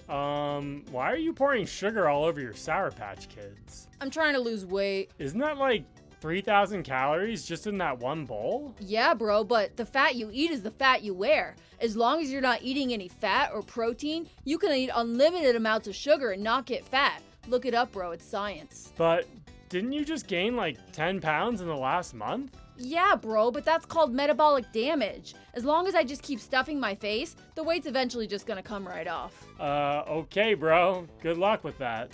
Why are you pouring sugar all over your Sour Patch Kids? I'm trying to lose weight. Isn't that like 3,000 calories just in that one bowl? Yeah, bro, but the fat you eat is the fat you wear. As long as you're not eating any fat or protein, you can eat unlimited amounts of sugar and not get fat. Look it up, bro, it's science. But didn't you just gain like 10 pounds in the last month? Yeah, bro, but that's called metabolic damage. As long as I just keep stuffing my face, the weight's eventually just gonna come right off. Okay, bro. Good luck with that.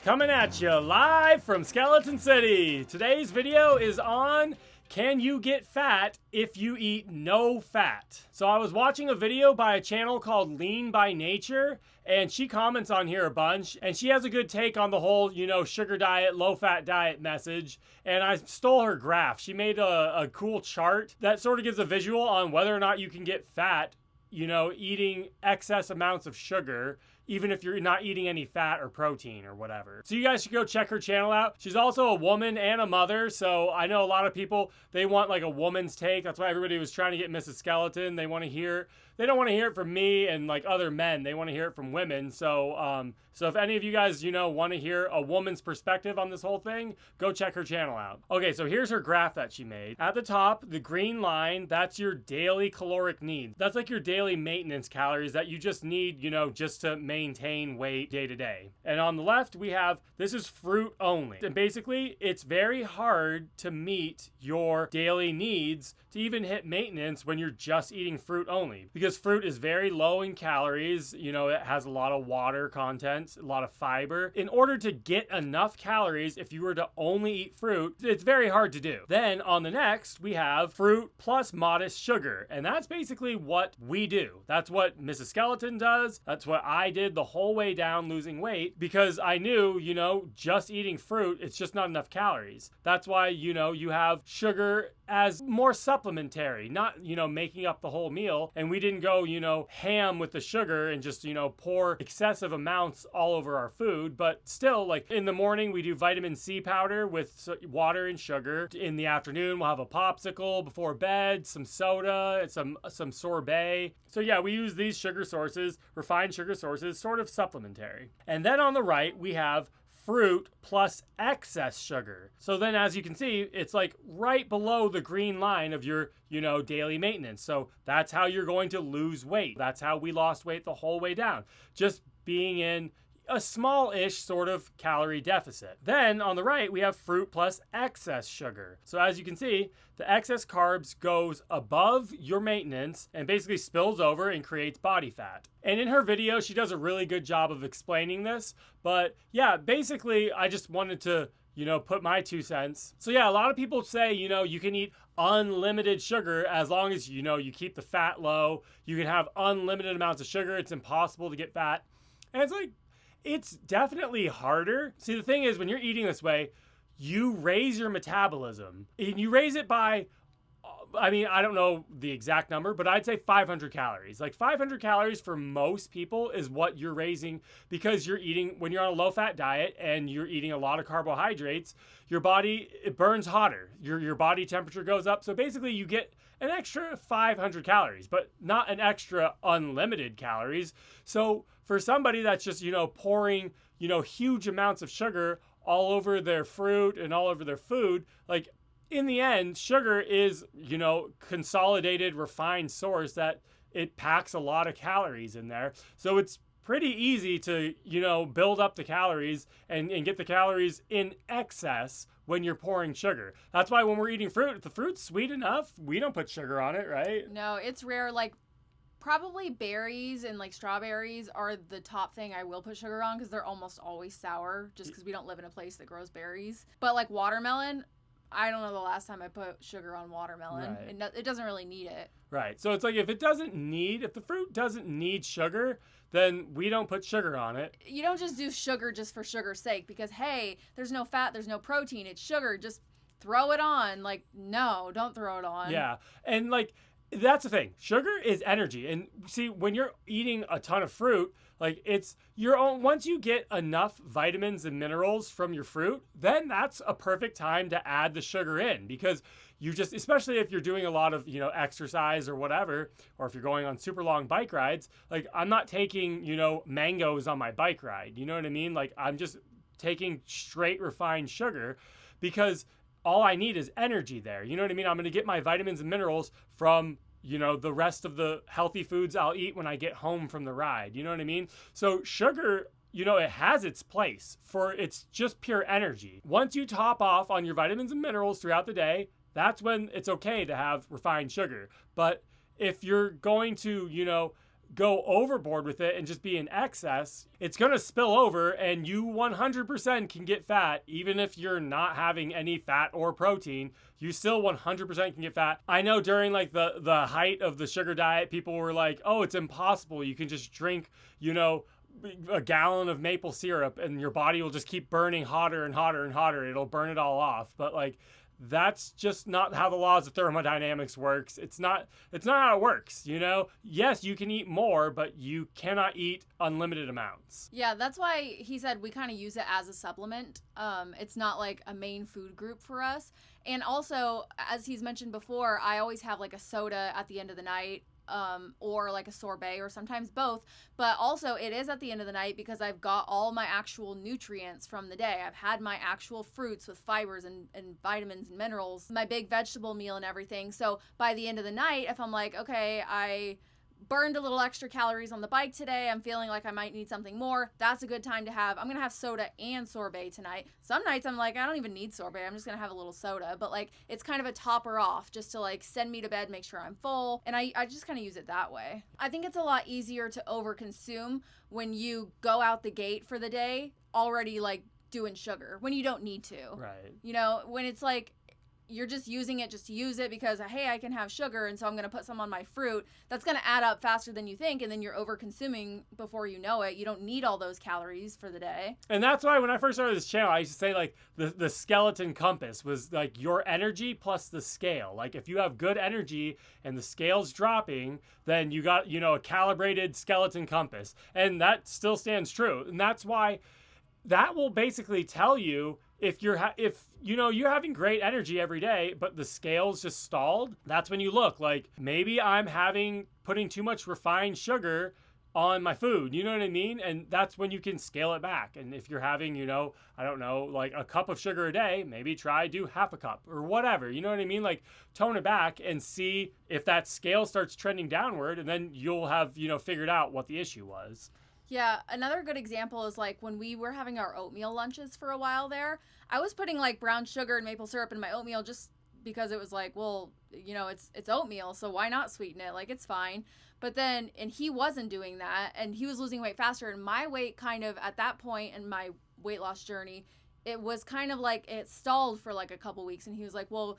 Coming at you live from Skeleton City. Today's video is on can you get fat if you eat no fat? So I was watching a video by a channel called Lean by Nature, and she comments on here a bunch, and she has a good take on the whole, sugar diet, low fat diet message. And I stole her graph. She made a cool chart that sort of gives a visual on whether or not you can get fat, eating excess amounts of sugar, even if you're not eating any fat or protein or whatever. So you guys should go check her channel out. She's also a woman and a mother, so I know a lot of people, they want like a woman's take. That's why everybody was trying to get Mrs. Skeleton. They want to hear, they don't want to hear it from me and like other men. They want to hear it from women. So if any of you guys, want to hear a woman's perspective on this whole thing, go check her channel out. Okay, so here's her graph that she made. At the top, the green line, that's your daily caloric need. That's like your daily maintenance calories that you just need, just to maintain weight day to day. And on the left, we have, this is fruit only. And basically, it's very hard to meet your daily needs to even hit maintenance when you're just eating fruit only. Because fruit is very low in calories, it has a lot of water content, a lot of fiber. In order to get enough calories, if you were to only eat fruit, it's very hard to do. Then on the next, we have fruit plus modest sugar. And that's basically what we do. That's what Mrs. Skeleton does. That's what I did the whole way down losing weight, because I knew, just eating fruit, it's just not enough calories. That's why, you have sugar as more supplementary, not, making up the whole meal. And we didn't go, ham with the sugar and just, pour excessive amounts all over our food. But still, like in the morning, we do vitamin C powder with water and sugar. In the afternoon, we'll have a popsicle before bed, some soda, and some sorbet. So yeah, we use these sugar sources, refined sugar sources, sort of supplementary. And then on the right, we have fruit plus excess sugar. So then as you can see, it's like right below the green line of your, daily maintenance. So that's how you're going to lose weight. That's how we lost weight the whole way down. Just being in a small-ish sort of calorie deficit. Then on the right, we have fruit plus excess sugar. So as you can see, the excess carbs goes above your maintenance and basically spills over and creates body fat. And in her video, she does a really good job of explaining this. But yeah, basically, I just wanted to, put my 2 cents. So yeah, a lot of people say, you can eat unlimited sugar as long as, you keep the fat low. You can have unlimited amounts of sugar. It's impossible to get fat. And it's like, it's definitely harder. See, the thing is, when you're eating this way, you raise your metabolism. And you raise it by, I don't know the exact number, but I'd say 500 calories. Like 500 calories for most people is what you're raising because you're eating, when you're on a low-fat diet and you're eating a lot of carbohydrates, your body, it burns hotter. Your body temperature goes up. So basically you get an extra 500 calories, but not an extra unlimited calories. So for somebody that's just, pouring, huge amounts of sugar all over their fruit and all over their food, like in the end, sugar is, consolidated, refined source that it packs a lot of calories in there. So it's pretty easy to, build up the calories and get the calories in excess when you're pouring sugar. That's why when we're eating fruit, if the fruit's sweet enough, we don't put sugar on it, right? No, it's rare. Like probably berries and like strawberries are the top thing I will put sugar on because they're almost always sour just because we don't live in a place that grows berries. But like watermelon, I don't know the last time I put sugar on watermelon. Right. It doesn't really need it. Right. So it's like if the fruit doesn't need sugar, then we don't put sugar on it. You don't just do sugar just for sugar's sake because, hey, there's no fat, there's no protein, it's sugar, just throw it on. Like, no, don't throw it on. Yeah. And like, That's the thing. Sugar is energy. And see, when you're eating a ton of fruit, like it's your own, once you get enough vitamins and minerals from your fruit, then that's a perfect time to add the sugar in, because you just, especially if you're doing a lot of, exercise or whatever, or if you're going on super long bike rides, like I'm not taking, mangoes on my bike ride. You know what I mean? Like I'm just taking straight refined sugar, because all I need is energy there. You know what I mean? I'm going to get my vitamins and minerals from, the rest of the healthy foods I'll eat when I get home from the ride. You know what I mean? So sugar, it has its place for, it's just pure energy. Once you top off on your vitamins and minerals throughout the day, that's when it's okay to have refined sugar. But if you're going to, go overboard with it and just be in excess, it's going to spill over, and you 100% can get fat. Even if you're not having any fat or protein, you still 100% can get fat. I know during like the height of the sugar diet, people were like, oh, it's impossible. You can just drink, a gallon of maple syrup and your body will just keep burning hotter and hotter and hotter. It'll burn it all off. But like, that's just not how the laws of thermodynamics works. It's not how it works, Yes, you can eat more, but you cannot eat unlimited amounts. Yeah, that's why he said we kind of use it as a supplement. It's not like a main food group for us. And also, as he's mentioned before, I always have like a soda at the end of the night. Or like a sorbet, or sometimes both. But also it is at the end of the night because I've got all my actual nutrients from the day. I've had my actual fruits with fibers and vitamins and minerals, my big vegetable meal and everything. So by the end of the night, if I'm like, okay, I burned a little extra calories on the bike today, I'm feeling like I might need something more, that's a good time to have, I'm gonna have soda and sorbet tonight. Some nights I'm like, I don't even need sorbet, I'm just gonna have a little soda. But like, it's kind of a topper off just to like send me to bed, make sure I'm full, and I just kind of use it that way. I think it's a lot easier to overconsume when you go out the gate for the day already like doing sugar when you don't need to. Right. When it's like you're just using it just to use it because, hey, I can have sugar, and so I'm going to put some on my fruit. That's going to add up faster than you think, and then you're over-consuming before you know it. You don't need all those calories for the day. And that's why when I first started this channel, I used to say, like, the skeleton compass was, like, your energy plus the scale. Like, if you have good energy and the scale's dropping, then you got, a calibrated skeleton compass. And that still stands true. And that's why that will basically tell you if you're having great energy every day, but the scale's just stalled, that's when you look like maybe I'm putting too much refined sugar on my food. You know what I mean? And that's when you can scale it back. And if you're having, like a cup of sugar a day, maybe do half a cup or whatever. You know what I mean? Like tone it back and see if that scale starts trending downward, and then you'll have, figured out what the issue was. Yeah, another good example is like when we were having our oatmeal lunches for a while there, I was putting like brown sugar and maple syrup in my oatmeal just because it was like, well, it's oatmeal, so why not sweeten it? Like, it's fine. But then, and he wasn't doing that, and he was losing weight faster, and my weight kind of, at that point in my weight loss journey, it was kind of like it stalled for like a couple weeks, and he was like, well,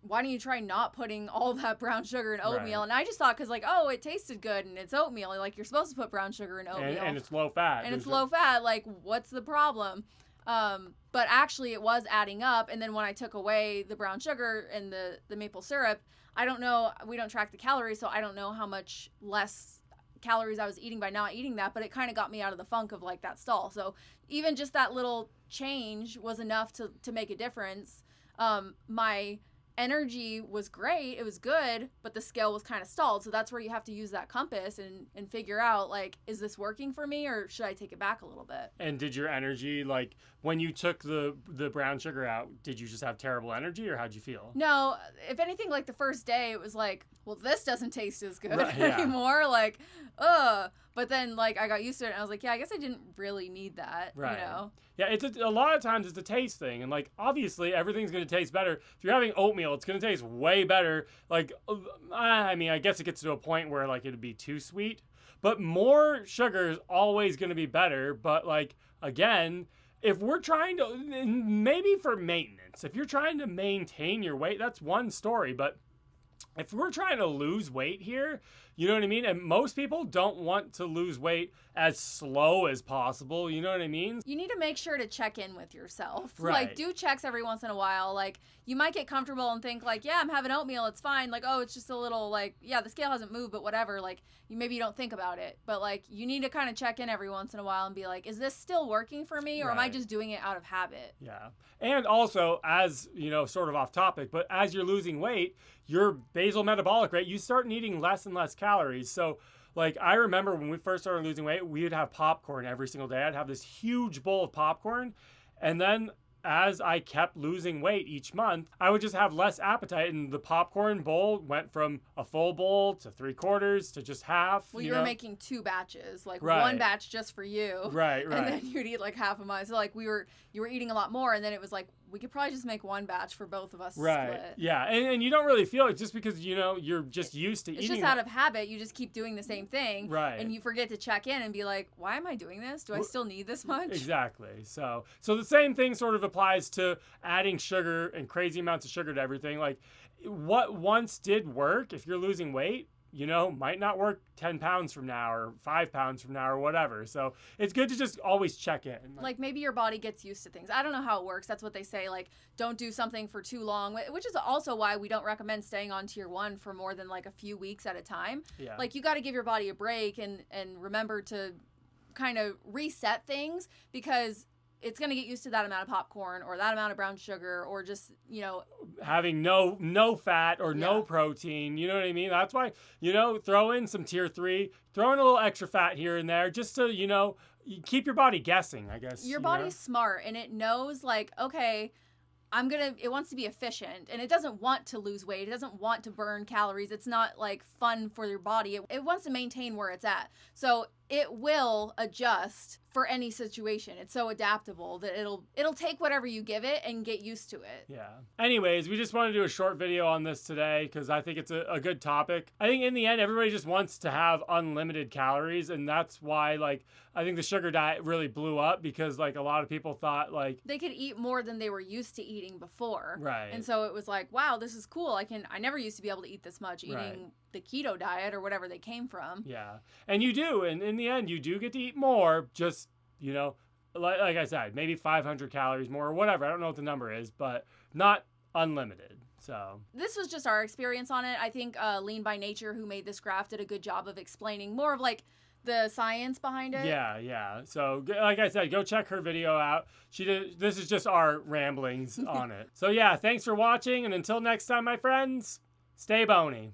why don't you try not putting all that brown sugar in oatmeal? Right. And I just thought, because like, oh, it tasted good and it's oatmeal. Like, you're supposed to put brown sugar in oatmeal. And it's low fat. And it's low fat. Like, what's the problem? But actually it was adding up. And then when I took away the brown sugar and the maple syrup, I don't know, we don't track the calories, so I don't know how much less calories I was eating by not eating that, but it kind of got me out of the funk of like that stall. So even just that little change was enough to make a difference. My energy was great, it was good, but the scale was kind of stalled. So that's where you have to use that compass and figure out, like, is this working for me, or should I take it back a little bit? And did your energy, like, when you took the brown sugar out, did you just have terrible energy, or how'd you feel? No, if anything, like the first day it was like, well, this doesn't taste as good right, yeah. anymore, like, ugh. But then, like, I got used to it, and I was like, yeah, I guess I didn't really need that, right. Yeah, it's a lot of times it's a taste thing, and like obviously everything's gonna taste better. If you're having oatmeal, it's gonna taste way better. Like, I mean, I guess it gets to a point where like it'd be too sweet, but more sugar is always gonna be better. But like again, if we're trying to, maybe for maintenance, if you're trying to maintain your weight, that's one story. But if we're trying to lose weight here, you know what I mean? And most people don't want to lose weight as slow as possible. You know what I mean? You need to make sure to check in with yourself. Right. Like, do checks every once in a while. Like, you might get comfortable and think, like, yeah, I'm having oatmeal, it's fine. Like, oh, it's just a little, like, yeah, the scale hasn't moved, but whatever. Like, maybe you don't think about it. But, like, you need to kind of check in every once in a while and be like, is this still working for me? Or am I just doing it out of habit? Yeah. And also, as, you know, sort of off topic, but as you're losing weight, your basal metabolic rate, you start needing less and less calories. So, like, I remember when we first started losing weight, we would have popcorn every single day. I'd have this huge bowl of popcorn. And then as I kept losing weight each month, I would just have less appetite. And the popcorn bowl went from a full bowl to 3/4 to just half. Well, you were making 2 batches, like Right. 1 batch just for you. Right. And then you'd eat like half of mine. So like you were eating a lot more, and then it was like we could probably just make 1 batch for both of us. Right. Split. Yeah. And you don't really feel it just because, you know, you're just used to It's eating. just out of habit. You just keep doing the same thing. Right. And you forget to check in and be like, why am I doing this? Do I still need this much? Exactly. So the same thing sort of applies to adding sugar and crazy amounts of sugar to everything. Like, what once did work, if you're losing weight, you know, might not work 10 pounds from now or 5 pounds from now or whatever. So it's good to just always check in. Like, maybe your body gets used to things. I don't know how it works. That's what they say. Like, don't do something for too long, which is also why we don't recommend staying on tier 1 for more than like a few weeks at a time. Yeah. Like, you got to give your body a break and remember to kind of reset things, because it's going to get used to that amount of popcorn or that amount of brown sugar, or just, you know, having no fat or no protein. You know what I mean? That's why, you know, throw in some tier 3, throw in a little extra fat here and there just to, you know, keep your body guessing, I guess. Your body's smart, and it knows, like, okay, it wants to be efficient, and it doesn't want to lose weight. It doesn't want to burn calories. It's not like fun for your body. It wants to maintain where it's at. So it will adjust for any situation. It's so adaptable that it'll take whatever you give it and get used to it. Yeah. Anyways, we just want to do a short video on this today because I think it's a good topic. I think in the end, everybody just wants to have unlimited calories, and that's why, like, I think the sugar diet really blew up, because, like, a lot of people thought, like, they could eat more than they were used to eating before. Right. And so it was like, wow, this is cool. I never used to be able to eat this much eating the keto diet or whatever they came from. Yeah. And you do, and in the end, you do get to eat more, just, you know, like I said, maybe 500 calories more or whatever. I don't know what the number is, but not unlimited. So this was just our experience on it. I think Lean by Nature, who made this graph, did a good job of explaining more of like the science behind it. Yeah. So like I said, go check her video out. This is just our ramblings on it. So yeah, thanks for watching, and until next time, my friends, stay bony.